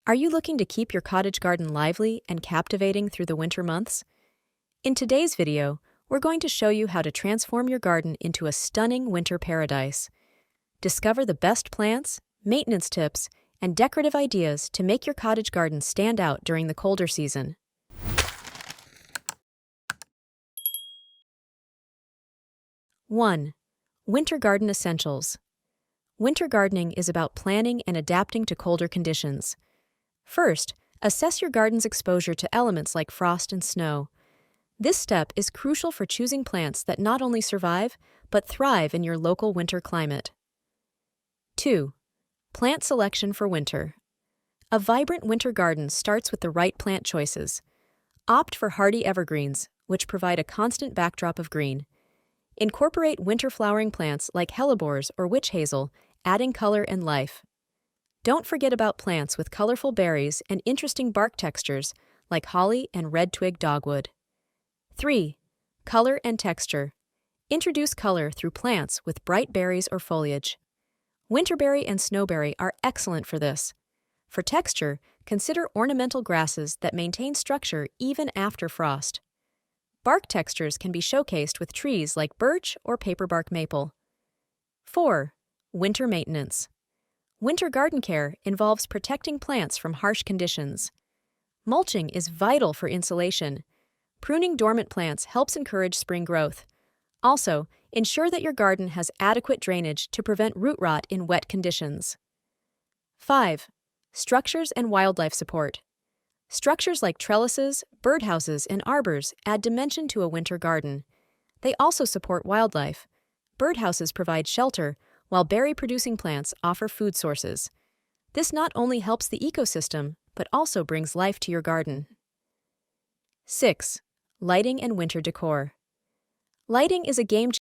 Are you looking to keep your cottage garden lively and captivating through the winter months? In today's video, we're going to show you how to transform your garden into a stunning winter paradise. Discover the best plants, maintenance tips, and decorative ideas to make your cottage garden stand out during the colder season. One, Winter Garden Essentials. Winter gardening is about planning and adapting to colder conditions. First, assess your garden's exposure to elements like frost and snow. This step is crucial for choosing plants that not only survive, but thrive in your local winter climate. 2. Plant selection for winter. A vibrant winter garden starts with the right plant choices. Opt for hardy evergreens, which provide a constant backdrop of green. Incorporate winter flowering plants like hellebores or witch hazel, adding color and life. Don't forget about plants with colorful berries and interesting bark textures like holly and red twig dogwood. 3. Color and texture. Introduce color through plants with bright berries or foliage. Winterberry and snowberry are excellent for this. For texture, consider ornamental grasses that maintain structure even after frost. Bark textures can be showcased with trees like birch or paperbark maple. 4. Winter maintenance. Winter garden care involves protecting plants from harsh conditions. Mulching is vital for insulation. Pruning dormant plants helps encourage spring growth. Also, ensure that your garden has adequate drainage to prevent root rot in wet conditions. 5. Structures and wildlife support. Structures like trellises, birdhouses, and arbors add dimension to a winter garden. They also support wildlife. Birdhouses provide shelter, while berry-producing plants offer food sources. This not only helps the ecosystem, but also brings life to your garden. 6. Lighting and winter decor. Lighting is a game changer.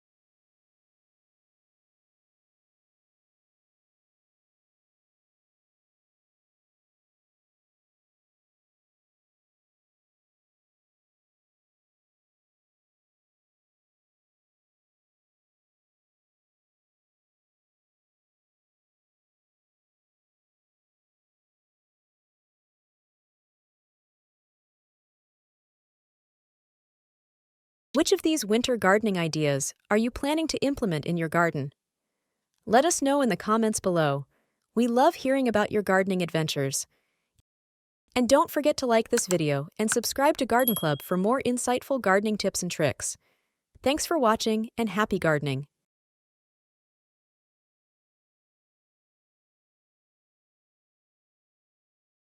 Which of these winter gardening ideas are you planning to implement in your garden? Let us know in the comments below. We love hearing about your gardening adventures. And don't forget to like this video and subscribe to Garden Club for more insightful gardening tips and tricks. Thanks for watching and happy gardening!